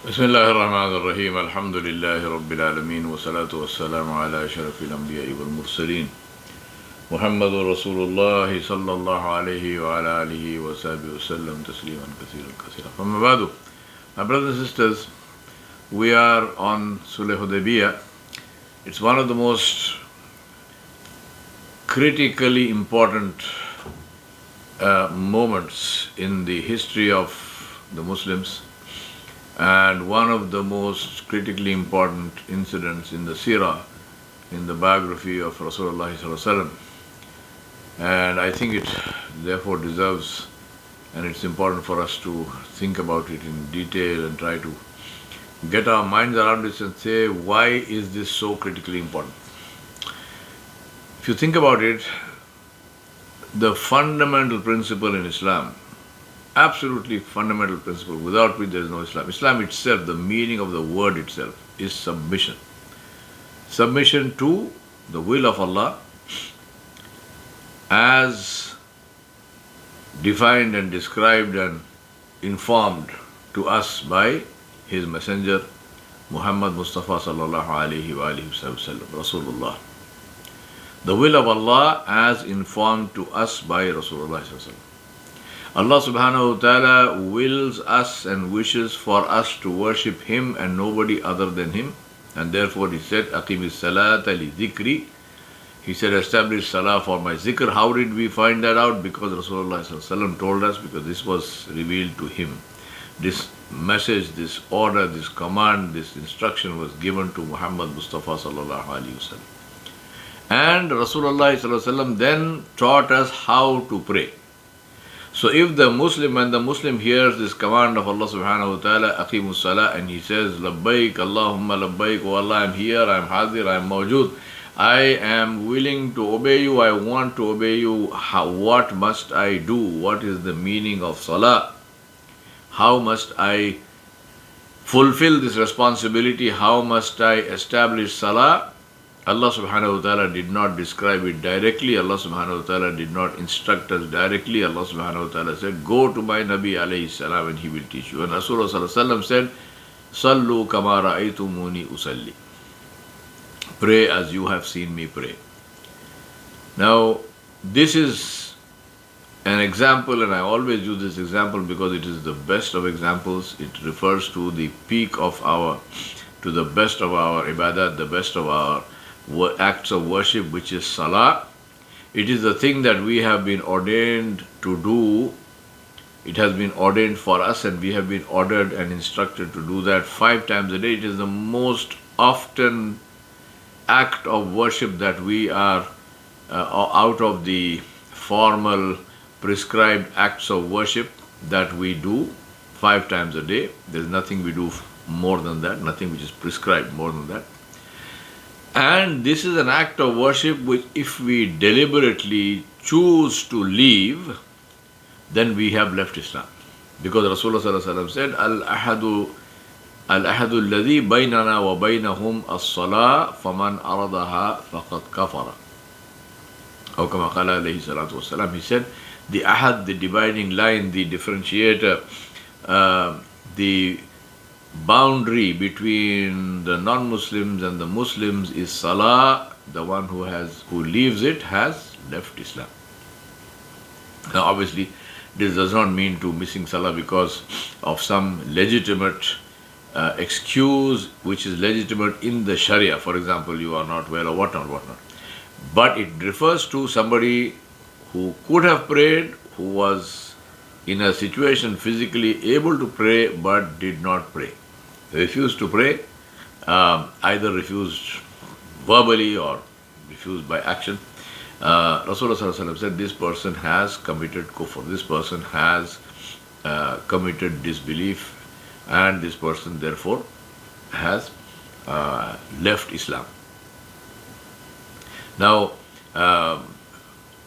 Bismillahirrahmanirrahim. Alhamdulillahi Rabbil Alameen. Wa salatu wa salamu ala ashrafil anbiya wal mursaleen. Muhammadur Rasulullah sallallahu alayhi wa ala alihi wa sahbihi wa sallam tasliman kathiran kathira. Amma ba'du. My brothers and sisters, we are on Sulh Hudaybiyah. It's one of the most critically important moments in the history of the Muslims, and one of the most critically important incidents in the seerah, in the biography of Rasulullah. And I think it therefore deserves, and it's important for us to think about it in detail and try to get our minds around this and say, why is this so critically important? If you think about it, the fundamental principle in Islam, absolutely fundamental principle, without which there is no Islam. Islam itself, the meaning of the word itself, is submission. Submission to the will of Allah as defined and described and informed to us by His Messenger, Muhammad Mustafa sallallahu alayhi wa sallam, Rasulullah. The will of Allah as informed to us by Rasulullah sallallahu alayhi wa sallam. Allah subhanahu wa ta'ala wills us and wishes for us to worship Him and nobody other than Him. And therefore He said, Aqimis salata li dhikri. He said, establish salah for my zikr. How did we find that out? Because Rasulullah sallallahu alaihi wasallam told us, because this was revealed to him. This message, this order, this command, this instruction was given to Muhammad Mustafa sallallahu alaihi wasallam. And Rasulullah sallallahu alaihi wasallam then taught us how to pray. So if the Muslim, when the Muslim hears this command of Allah subhanahu wa ta'ala, Aqimus Salah, and he says, Labbaik, Allahumma Labbaik, oh Allah, I'm here, I'm Hadir, I'm Mawjood, I am willing to obey you, I want to obey you, what must I do? What is the meaning of Salah? How must I fulfill this responsibility? How must I establish Salah? Allah subhanahu wa ta'ala did not describe it directly. Allah subhanahu wa ta'ala did not instruct us directly. Allah subhanahu wa ta'ala said, go to my Nabi alayhi salam and he will teach you. And Rasulullah sallallahu alayhi wa sallam said, Sallu kama ra'aytumuni usalli. Pray as you have seen me pray. Now, this is an example, and I always use this example because it is the best of examples. It refers to the peak of to the best of our ibadat, the best of our acts of worship, which is salah. It is the thing that we have been ordained to do. It has been ordained for us, and we have been ordered and instructed to do that 5 times a day. It is the most often act of worship that we are out of the formal prescribed acts of worship that we do 5 times a day. There's nothing we do more than that, nothing which is prescribed more than that. And this is an act of worship which, if we deliberately choose to leave, then we have left Islam. Because Rasulullah sallallahu alaihi wasallam said, Al-ahadu alladhi baynana wa baynahum as-salah faman aradaha faqad kafara. Or kama qala alayhi salatu wasalam. He said, the ahad, the dividing line, the differentiator, the boundary between the non-Muslims and the Muslims is salah. The one who leaves it has left Islam. Now obviously this does not mean to missing salah because of some legitimate excuse which is legitimate in the Sharia. For example, you are not well or whatnot. But it refers to somebody who could have prayed, who was in a situation physically able to pray but did not pray. Refused to pray, either refused verbally or refused by action. Rasulullah said, this person has committed kufr, this person has committed disbelief, and this person therefore has left Islam. Now,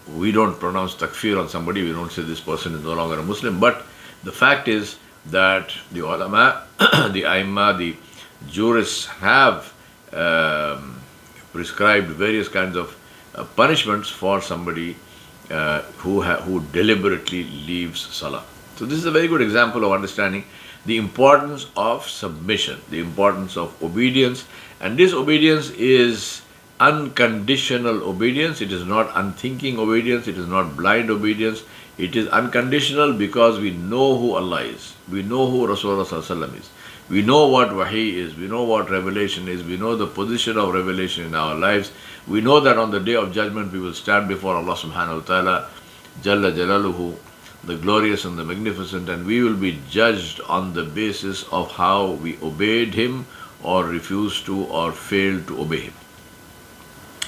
we don't pronounce takfir on somebody, we don't say this person is no longer a Muslim, but the fact is that the ulama, the aimma, the jurists have prescribed various kinds of punishments for somebody who deliberately leaves salah. So this is a very good example of understanding the importance of submission, the importance of obedience. And this obedience is unconditional obedience. It is not unthinking obedience. It is not blind obedience. It is unconditional because we know who Allah is. We know who Rasulullah is. We know what wahi is. We know what revelation is. We know the position of revelation in our lives. We know that on the day of judgment we will stand before Allah subhanahu wa ta'ala, Jalla Jalaluhu, the glorious and the magnificent, and we will be judged on the basis of how we obeyed Him or refused to or failed to obey Him.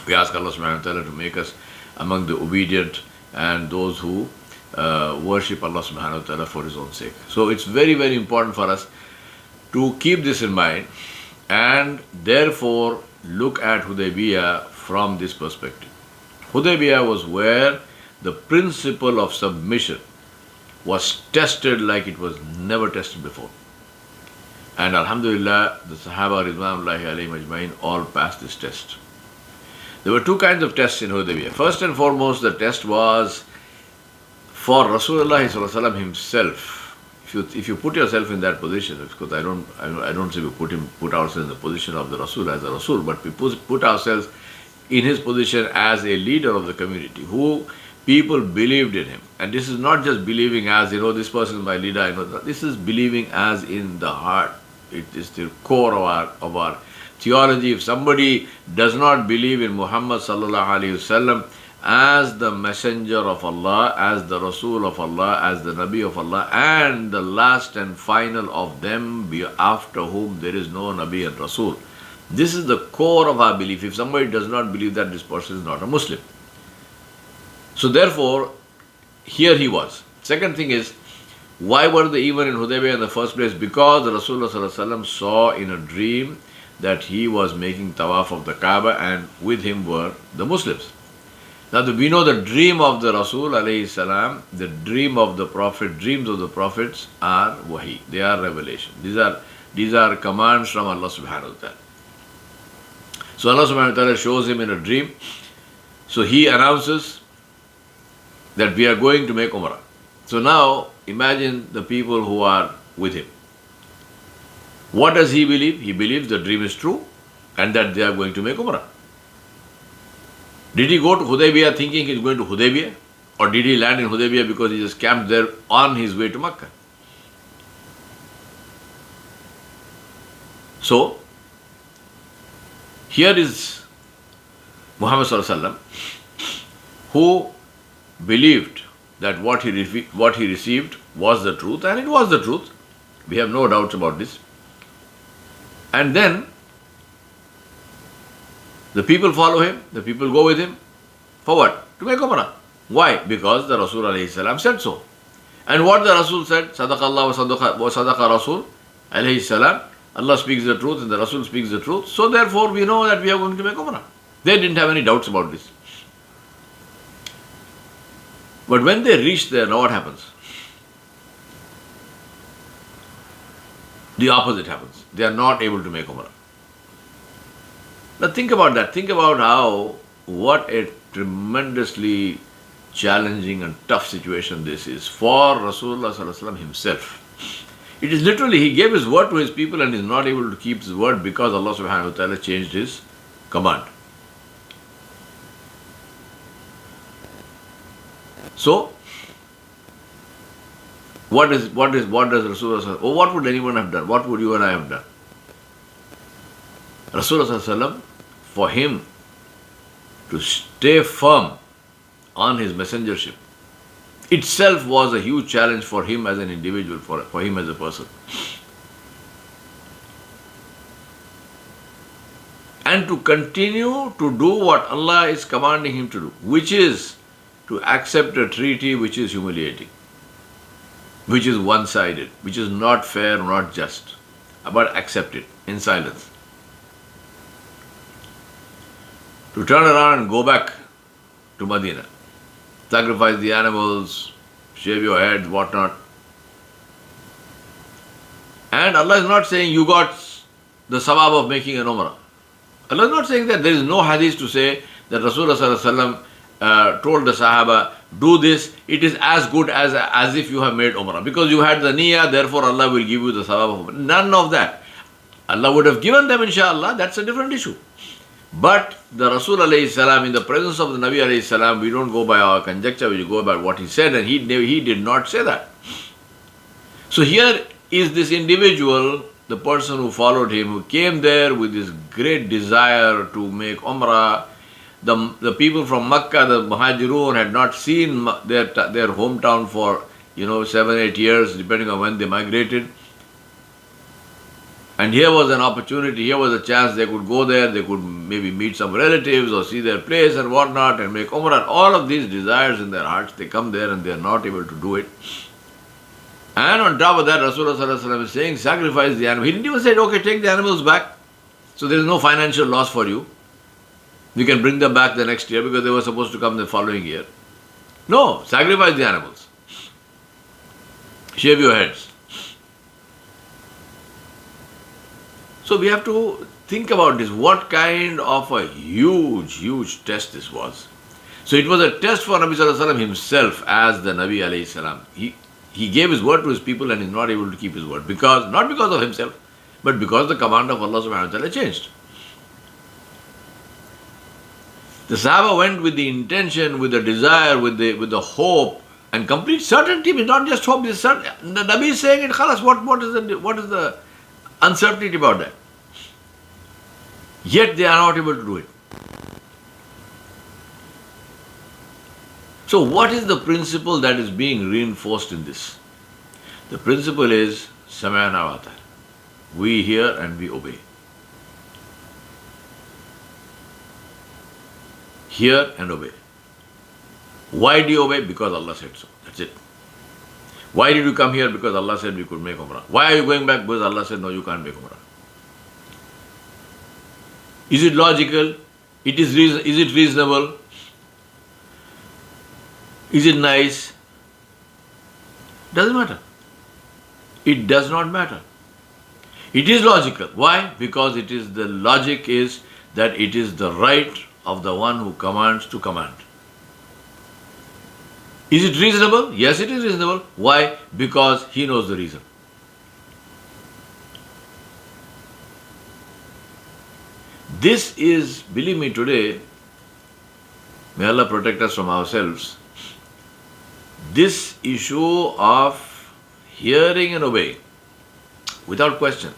We ask Allah subhanahu wa ta'ala to make us among the obedient and those who worship Allah subhanahu wa ta'ala for His own sake. So it's very, very important for us to keep this in mind and therefore look at Hudaybiyah from this perspective. Hudaybiyah was where the principle of submission was tested like it was never tested before. And Alhamdulillah, the Sahaba Ridwanullahi alayhim ajmain all passed this test. There were two kinds of tests in Hudaybiyah. First and foremost, the test was for Rasulullah himself. If you put yourself in that position, because I don't say we put ourselves in the position of the Rasul as a Rasul, but we put ourselves in his position as a leader of the community, who people believed in him. And this is not just believing as, this person is my leader, I know that. This is believing as in the heart. It is the core of our theology. If somebody does not believe in Muhammad sallallahu alaihi wasallam as the messenger of Allah, as the Rasul of Allah, as the Nabi of Allah, and the last and final of them, after whom there is no Nabi and Rasul. This is the core of our belief. If somebody does not believe that, this person is not a Muslim. So therefore, here he was. Second thing is, why were they even in Hudaybiyah in the first place? Because the Rasulullah saw in a dream that he was making tawaf of the Kaaba and with him were the Muslims. Now we know the dream of the Rasul alayhi salam, the dream of the Prophet, dreams of the Prophets are wahi. They are revelation. These are commands from Allah subhanahu wa ta'ala. So Allah subhanahu wa ta'ala shows him in a dream. So he announces that we are going to make Umrah. So now imagine the people who are with him. What does he believe? He believes the dream is true and that they are going to make Umrah. Did he go to Hudaybiyah thinking he is going to Hudaybiyah? Or did he land in Hudaybiyah because he just camped there on his way to Makkah? So, here is Muhammad ﷺ, who believed that what he received was the truth, and it was the truth. We have no doubts about this. And then the people follow him, the people go with him. For what? To make Umrah. Why? Because the Rasul alayhi salam said so. And what the Rasul said, Sadaqallah wa sadaqa Rasul alayhi salam, Allah speaks the truth and the Rasul speaks the truth. So therefore we know that we are going to make Umrah. They didn't have any doubts about this. But when they reach there, now what happens? The opposite happens. They are not able to make Umrah. Now think about that. Think about what a tremendously challenging and tough situation this is for Rasulullah ﷺ himself. It is literally, he gave his word to his people and is not able to keep his word because Allah subhanahu wa ta'ala changed his command. So, what does Rasulullah say? Oh, what would anyone have done? What would you and I have done? Rasulullah, for him to stay firm on his messengership itself was a huge challenge for him as an individual, for him as a person. And to continue to do what Allah is commanding him to do, which is to accept a treaty which is humiliating, which is one-sided, which is not fair, not just, but accept it in silence. To turn around and go back to Medina, sacrifice the animals, shave your heads, whatnot. And Allah is not saying you got the sawab of making an umrah. Allah is not saying that. There is no hadith to say that Rasulullah ﷺ told the Sahaba, do this, it is as good as if you have made Umrah. Because you had the niyyah, therefore Allah will give you the sawab of Umrah. None of that. Allah would have given them, inshallah, that's a different issue. But the Rasul alayhi salam, in the presence of the Nabi alayhi salam, we don't go by our conjecture, we go by what he said, and he did not say that. So here is this individual, the person who followed him, who came there with this great desire to make Umrah. The people from Makkah, the Muhajirun, had not seen their hometown for 7-8 years, depending on when they migrated. And here was an opportunity, here was a chance they could go there, they could maybe meet some relatives or see their place and whatnot and make Umrah. All of these desires in their hearts, they come there and they are not able to do it. And on top of that, Rasulullah is saying, sacrifice the animal. He didn't even say, okay, take the animals back. So there is no financial loss for you. You can bring them back the next year because they were supposed to come the following year. No, sacrifice the animals. Shave your heads. So we have to think about this. What kind of a huge test this was. So it was a test for Nabi SAW himself as the Nabi alayhi salam. He gave his word to his people and is not able to keep his word. Not because of himself, but because the command of Allah subhanahu wa ta'ala changed. The Sahaba went with the intention, with the desire, with the hope and complete certainty. It's not just hope. The Nabi is saying it, khalas, what is the uncertainty about that? Yet they are not able to do it. So what is the principle that is being reinforced in this? The principle is Sama'na wa ta'ala. We hear and we obey. Hear and obey. Why do you obey? Because Allah said so. That's it. Why did you come here? Because Allah said we could make Umrah. Why are you going back? Because Allah said no, you can't make Umrah. Is it logical? Is it reasonable? Is it nice? Doesn't matter. It does not matter. It is logical. Why? Because the logic is that it is the right of the one who commands to command. Is it reasonable? Yes, it is reasonable. Why? Because he knows the reason. This is, believe me, today, may Allah protect us from ourselves, this issue of hearing and obeying without question,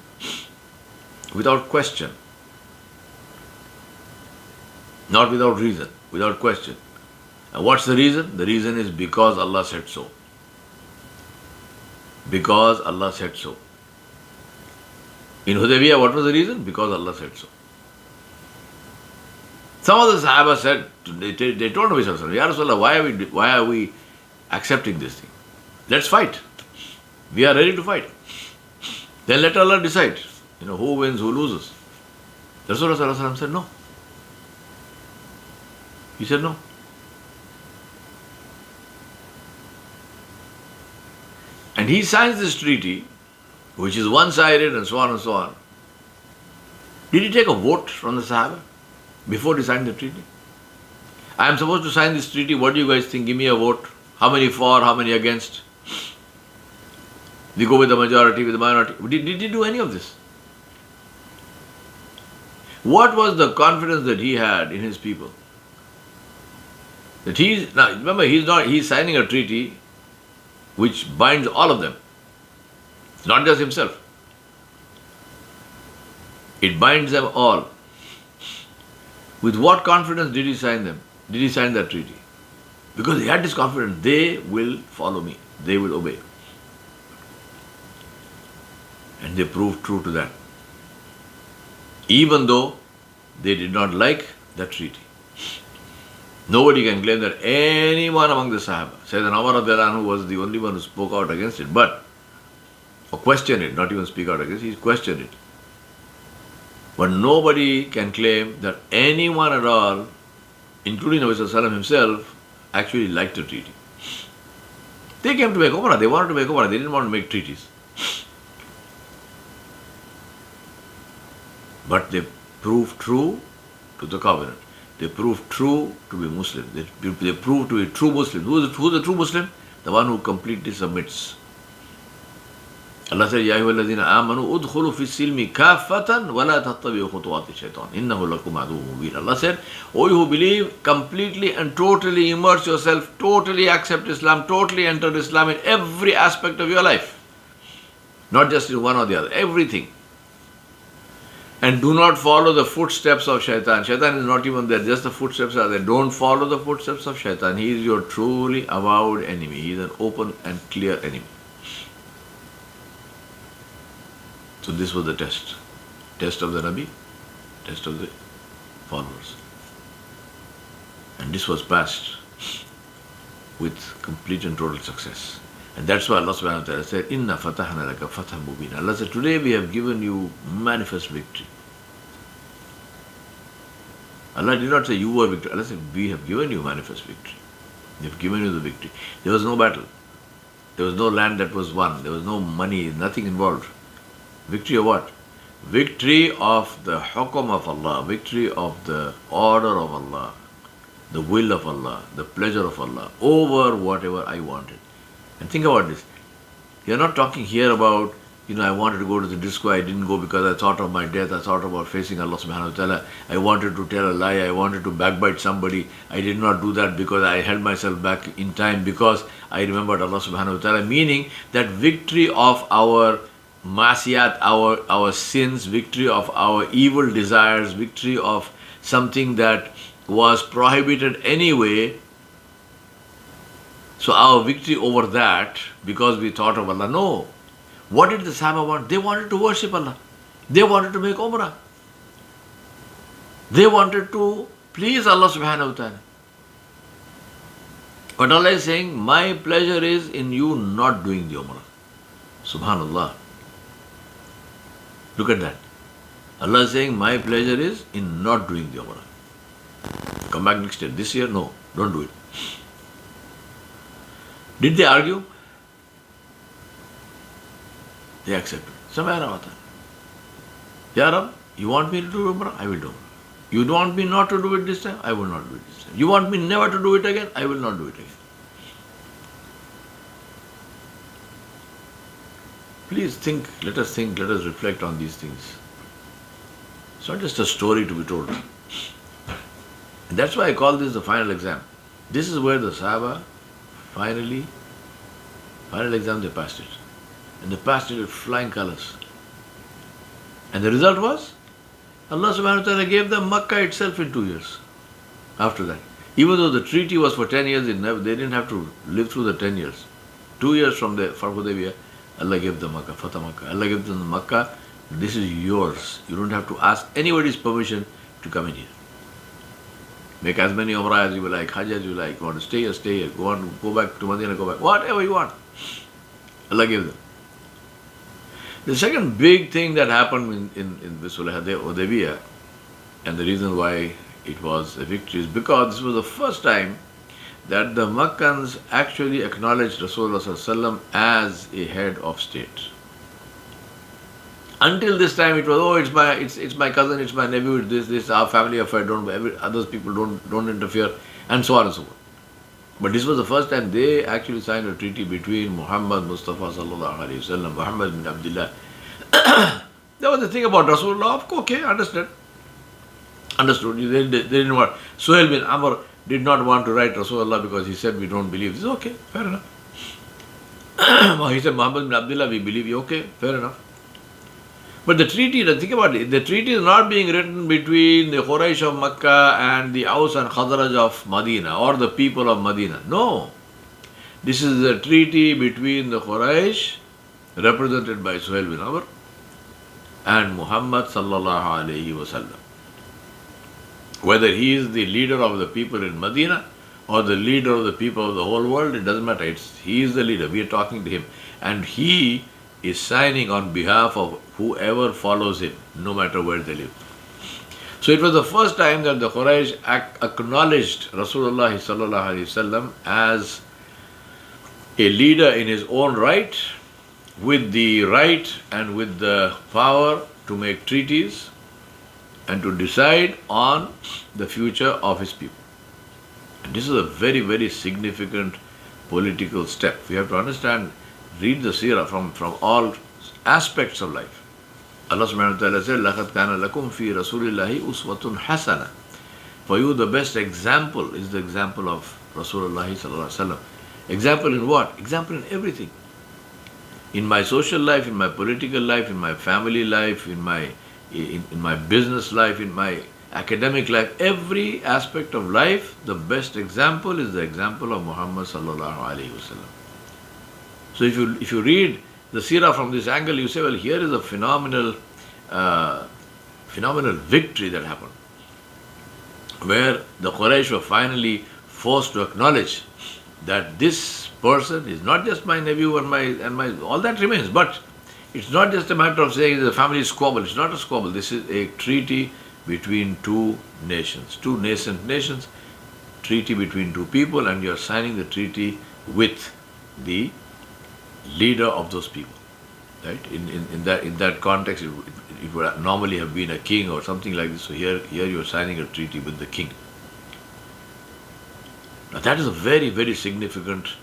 not without reason, without question. And what's the reason? The reason is because Allah said so. Because Allah said so. In Hudaybiyah, what was the reason? Because Allah said so. Some of the Sahaba said, they told Nabi Sallallahu Alaihi Wasallam, Ya Rasulullah, why are we accepting this thing? Let's fight. We are ready to fight. Then let Allah decide, who wins, who loses. Rasulullah Sallallahu Alaihi Wasallam said no. He said no. And he signs this treaty, which is one-sided and so on and so on. Did he take a vote from the Sahaba before he signed the treaty? I am supposed to sign this treaty. What do you guys think? Give me a vote. How many for, how many against? We go with the majority, with the minority. Did he do any of this? What was the confidence that he had in his people? That now remember, he's signing a treaty which binds all of them. It's not just himself. It binds them all. With what confidence did he sign them? Did he sign that treaty? Because he had this confidence, they will follow me, they will obey. And they proved true to that. Even though they did not like that treaty. Nobody can claim that anyone among the Sahaba, Sayyidina Umar radiallahu anhu was the only one who spoke out against it, or questioned it, not even speak out against it, he questioned it. But nobody can claim that anyone at all, including Nabi Sallallahu Alaihi Wasallam himself, actually liked the treaty. They came to make Umrah, they wanted to make Umrah, they didn't want to make treaties. But they proved true to the covenant. They proved true to be Muslim. They proved to be true Muslim. Who's the true Muslim? The one who completely submits. Allah said, Ya ayyuhalladhina amanu udkhulu fi silmi kaffatan wa la tattabi'u khutuwati shaitan. Innahu lakum aduwwun mubin. Allah said, O you who believe, completely and totally immerse yourself, totally accept Islam, totally enter Islam in every aspect of your life. Not just in one or the other, everything. And do not follow the footsteps of shaitan. Shaitan is not even there, just the footsteps are there. Don't follow the footsteps of shaitan. He is your truly avowed enemy. He is an open and clear enemy. So this was the test. Test of the Nabi, test of the followers. And this was passed with complete and total success. And that's why Allah subhanahu wa ta'ala said, Inna fatahna laka fathan mubina. Allah said, today we have given you manifest victory. Allah did not say you were victory. Allah said, we have given you manifest victory. We have given you the victory. There was no battle. There was no land that was won. There was no money, nothing involved. Victory of what? Victory of the hukum of Allah, victory of the order of Allah, the will of Allah, the pleasure of Allah, over whatever I wanted. And think about this. You're not talking here about, I wanted to go to the disco, I didn't go because I thought of my death, I thought about facing Allah subhanahu wa ta'ala, I wanted to tell a lie, I wanted to backbite somebody, I did not do that because I held myself back in time because I remembered Allah subhanahu wa ta'ala, meaning that victory of our masiyat, our sins, victory of our evil desires, victory of something that was prohibited anyway. So our victory over that, because we thought of Allah. No. What did the Sahaba want? They wanted to worship Allah. They wanted to make Umrah. They wanted to please Allah subhanahu wa ta'ala. But Allah is saying, my pleasure is in you not doing the Umrah. Subhanallah. Look at that. Allah is saying, my pleasure is in not doing the Umrah. Come back next year. This year, no, don't do it. Did they argue? They accepted. Samaya Ya Rab, you want me to do Umrah? I will do Umrah. You want me not to do it this time? I will not do it this time. You want me never to do it again? I will not do it again. Please think, let us reflect on these things. It's not just a story to be told. And that's why I call this the final exam. This is where the Sahaba final exam they passed it. And they passed it with flying colors. And the result was, Allah subhanahu wa ta'ala gave them Makkah itself in 2 years. After that. Even though the treaty was for 10 years, they didn't have to live through the 10 years. 2 years from the Hudaybiyah, Allah gave them Makkah, Fatah Makkah. Allah gave them Makkah, this is yours. You don't have to ask anybody's permission to come in here. Make as many Umrah as you like, Hajj as you like. You want to stay here, stay here. Go back to Medina, go back. Whatever you want. Allah gave them. The second big thing that happened in this Hudaybiyah, and the reason why it was a victory is because this was the first time that the Makkans actually acknowledged Rasulullah as a head of state. Until this time it was, it's my cousin, it's my nephew, it's this our family affair, others people don't interfere, and so on and so forth. But this was the first time they actually signed a treaty between Muhammad Mustafa sallallahu alaihi wasallam, Muhammad bin Abdullah. That was the thing about Rasulullah. Okay, understood. They didn't want. Suhail bin Amr did not want to write Rasulullah because he said we don't believe. This is okay, fair enough. He said Muhammad bin Abdullah, we believe you. Okay, fair enough. But the treaty, think about it, the treaty is not being written between the Quraysh of Makkah and the Aus and Khazraj of Medina or the people of Medina. No. This is a treaty between the Quraysh, represented by Suhail bin Amr, and Muhammad sallallahu alayhi wasallam. Whether he is the leader of the people in Medina or the leader of the people of the whole world, it doesn't matter. He is the leader. We are talking to him. And he is signing on behalf of whoever follows him, no matter where they live. So it was the first time that the Quraysh acknowledged Rasulullah sallallahu alaihi wasallam as a leader in his own right, with the right and with the power to make treaties and to decide on the future of his people. And this is a very, very significant political step. We have to understand, read the seerah from all aspects of life. Allah subhanahu wa ta'ala said, لَقَدْ كَانَ لَكُمْ فِي رَسُولِ اللَّهِ أُسْوَةٌ حَسَنَةٌ. For you, the best example is the example of Rasulullah sallallahu alaihi wasallam. Example in what? Example in everything. In my social life, in my political life, in my family life, in my business life, in my academic life, every aspect of life, the best example is the example of Muhammad sallallahu alaihi wasallam. So if you read the seerah from this angle, you say, well, here is a phenomenal victory that happened, where the Quraysh were finally forced to acknowledge that this person is not just my nephew and my all that remains, but it's not just a matter of saying the family squabble. It's not a squabble. This is a treaty between two nations, two nascent nations, treaty between two people, and you're signing the treaty with the leader of those people. Right? In that context, it would normally have been a king or something like this. So here you're signing a treaty with the king. Now that is a very, very significant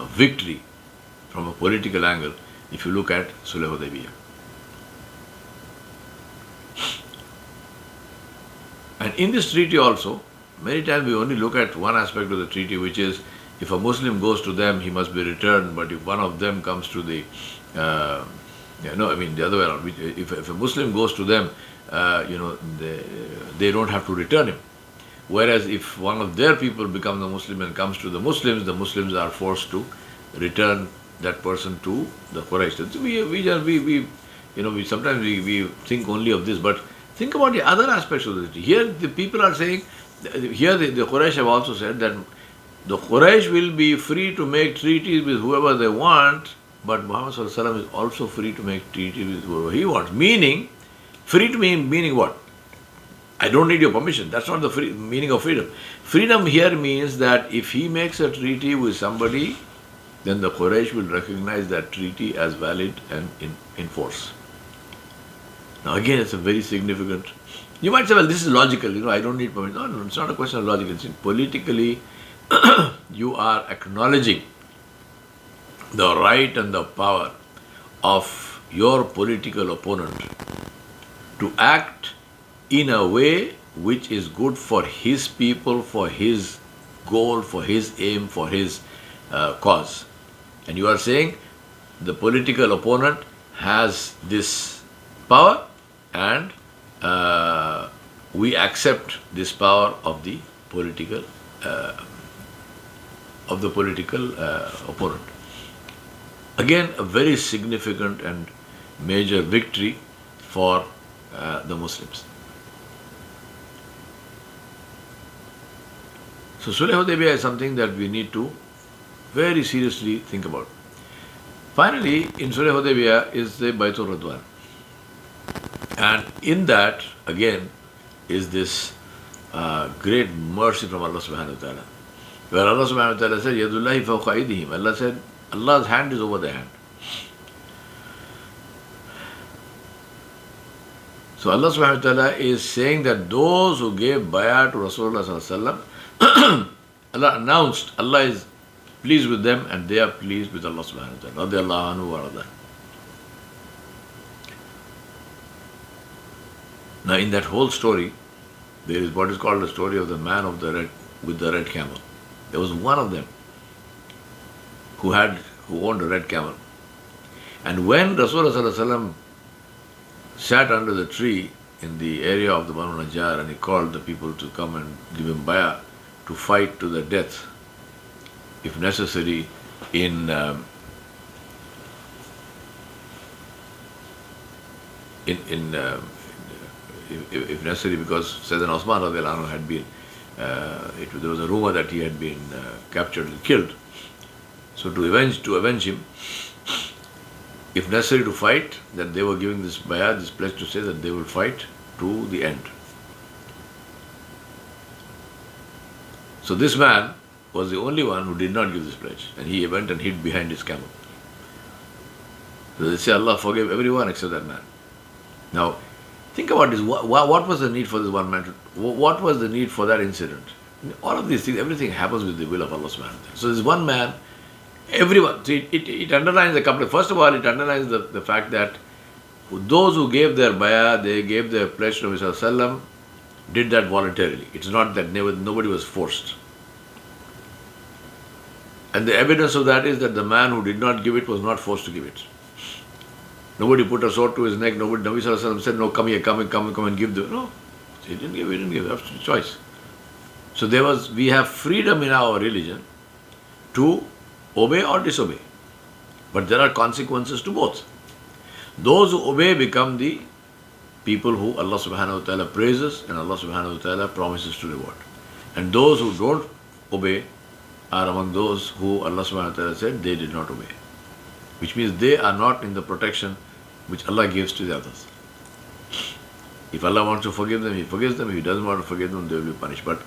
victory from a political angle if you look at Sulh Hudaybiyah. And in this treaty also, many times we only look at one aspect of the treaty, which is if a Muslim goes to them, he must be returned, but if one of them comes to the the other way around. If a Muslim goes to them, they don't have to return him. Whereas if one of their people becomes a Muslim and comes to the Muslims are forced to return that person to the Quraysh. We sometimes think only of this, but think about the other aspects of this. Here the people are saying, here the Quraysh have also said that the Quraysh will be free to make treaties with whoever they want, but Muhammad ﷺ is also free to make treaties with whoever he wants. Meaning, free to meaning what? I don't need your permission. That's not the meaning of freedom. Freedom here means that if he makes a treaty with somebody, then the Quraysh will recognize that treaty as valid and in force. Now again, it's a very significant. You might say, well, this is logical. I don't need permission. No, it's not a question of logic. It's politically, you are acknowledging the right and the power of your political opponent to act in a way which is good for his people, for his goal, for his aim, for his cause. And you are saying the political opponent has this power, and we accept this power of the political opponent. Again, a very significant and major victory for the Muslims. So Sulh Hudaybiyah is something that we need to very seriously think about. Finally, in Sulh Hudaybiyah is the Baitul Ridwan. And in that, again, is this great mercy from Allah subhanahu wa ta'ala. Where Allah subhanahu wa ta'ala said, Yadullahi fawqa aydihim. Allah said, Allah's hand is over their hand. So Allah subhanahu wa ta'ala is saying that those who gave bay'ah to Rasulullah sallallahu alaihi wasallam, Allah announced, Allah is pleased with them and they are pleased with Allah subhanahu wa ta'ala. Radiyallahu anhu wa radha. Now in that whole story, there is what is called the story of the man with the red camel. There was one of them who owned a red camel. And when Rasulullah sallallahu alaihi wasallam sat under the tree in the area of the Banu Najjar, and he called the people to come and give him bay'ah to fight to the death, if necessary, if necessary, because Sayyidina Osman radiallahu anhu had been, there was a rumor that he had been captured and killed. So to avenge him, if necessary to fight, that they were giving this bay'ah, this pledge to say that they will fight to the end. So this man was the only one who did not give this pledge, and he went and hid behind his camel. So they say, Allah forgave everyone except that man. Now, Think about this. What was the need for this one man? What was the need for that incident? All of these things, everything happens with the will of Allah subhanahu wa ta'ala. So this one man, everyone, so it underlines a couple of, first of all, it underlines the fact that those who gave their bayah, they gave their pledge to Messenger ﷺ, did that voluntarily. It's not that nobody was forced. And the evidence of that is that the man who did not give it was not forced to give it. Nobody put a sword to his neck. Nabi ﷺ said, no, come here, come and give the... No, he didn't give, absolute choice. So we have freedom in our religion to obey or disobey. But there are consequences to both. Those who obey become the people who Allah subhanahu wa ta'ala praises and Allah subhanahu wa ta'ala promises to reward. And those who don't obey are among those who Allah subhanahu wa ta'ala said they did not obey. Which means they are not in the protection which Allah gives to the others. If Allah wants to forgive them, He forgives them. If He doesn't want to forgive them, they will be punished. But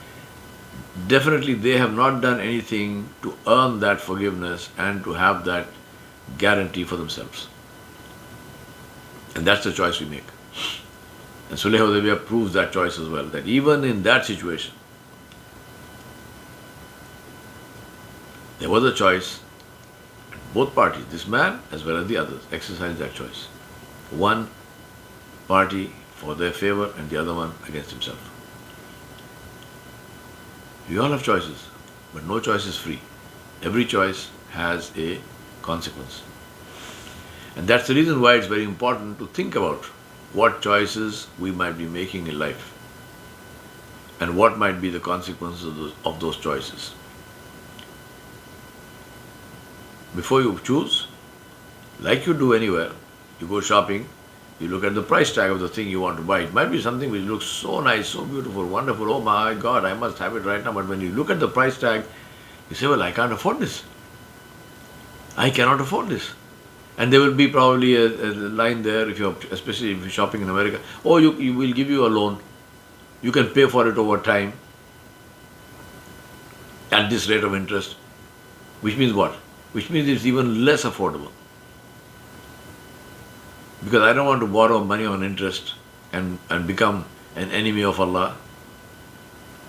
definitely they have not done anything to earn that forgiveness and to have that guarantee for themselves. And that's the choice we make. And Sulh Hudaybiyah proves that choice as well, that even in that situation, there was a choice. Both parties, this man as well as the others, exercised that choice. One party for their favor and the other one against himself. We all have choices, but no choice is free. Every choice has a consequence. And that's the reason why it's very important to think about what choices we might be making in life and what might be the consequences of those choices. Before you choose, like you do anywhere, you go shopping, you look at the price tag of the thing you want to buy. It might be something which looks so nice, so beautiful, wonderful, oh my God, I must have it right now. But when you look at the price tag, you say, well, I can't afford this. I cannot afford this. And there will be probably a line there, especially if you're shopping in America. Oh, you will give you a loan. You can pay for it over time at this rate of interest. Which means what? Which means it's even less affordable. Because I don't want to borrow money on interest and become an enemy of Allah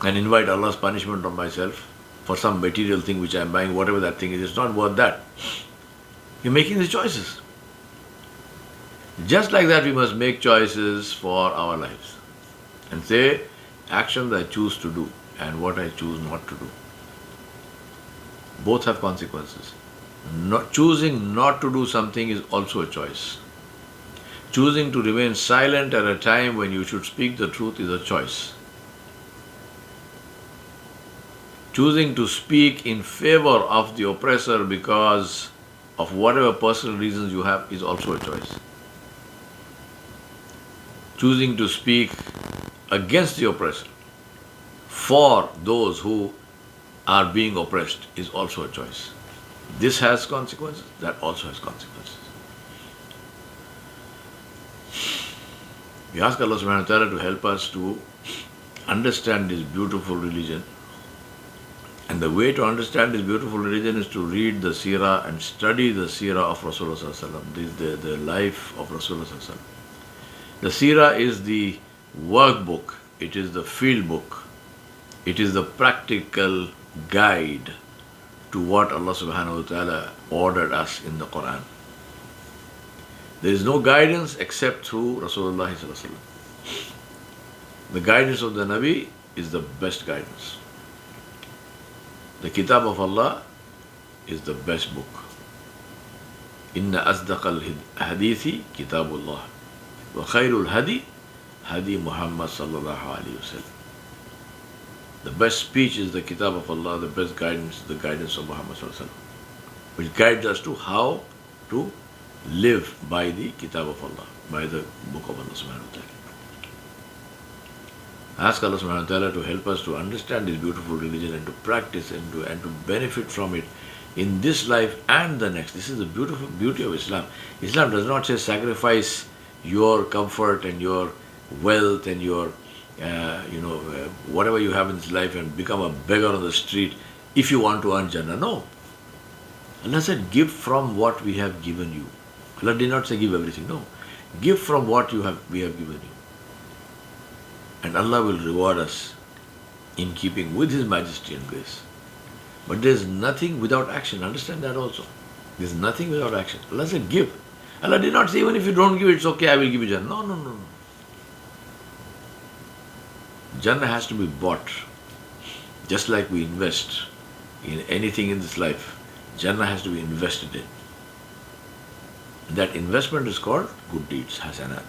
and invite Allah's punishment on myself for some material thing which I'm buying, whatever that thing is. It's not worth that. You're making these choices. Just like that, we must make choices for our lives and say, actions I choose to do and what I choose not to do. Both have consequences. Choosing not to do something is also a choice. Choosing to remain silent at a time when you should speak the truth is a choice. Choosing to speak in favor of the oppressor because of whatever personal reasons you have is also a choice. Choosing to speak against the oppressor for those who are being oppressed is also a choice. This has consequences, that also has consequences. We ask Allah subhanahu wa ta'ala to help us to understand this beautiful religion. And the way to understand this beautiful religion is to read the seerah and study the seerah of Rasulullah ﷺ, the life of Rasulullah ﷺ. The seerah is the workbook, it is the field book, it is the practical guide to what Allah subhanahu wa ta'ala ordered us in the Quran. There is no guidance except through Rasulullah ﷺ. The guidance of the Nabi is the best guidance. The Kitab of Allah is the best book. Inna asdaqal hadithi kitabullah wa khairul hadi hadi Muhammad sallallahu alayhi wa sallam. The best speech is the Kitab of Allah, the best guidance is the guidance of Muhammad sallallahu alayhi wa sallam, which guides us to how to live by the Kitab of Allah, by the book of Allah subhanahu wa ta'ala. Ask Allah subhanahu wa ta'ala to help us to understand this beautiful religion and to practice and to benefit from it in this life and the next. This is the beautiful beauty of Islam. Islam does not say sacrifice your comfort and your wealth and your whatever you have in this life and become a beggar on the street if you want to earn Jannah. No. Allah said, give from what we have given you. Allah did not say give everything. No. Give from what we have given you. And Allah will reward us in keeping with His majesty and grace. But there's nothing without action. Understand that also. There's nothing without action. Allah said, give. Allah did not say, even if you don't give, it's okay, I will give you Jannah. No, no, no, no. Jannah has to be bought. Just like we invest in anything in this life, Jannah has to be invested in. That investment is called good deeds, hasanat.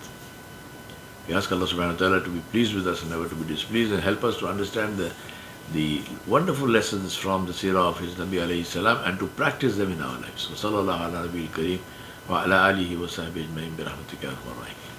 We ask Allah subhanahu wa ta'ala to be pleased with us and never to be displeased, and help us to understand the wonderful lessons from the seerah of His Nabi alayhi salam and to practice them in our lives. Wa sallallahu ala nabiyil kareem wa ala alihi wa sahbihi ajma'in bi rahmatika ya arhamar rahimin.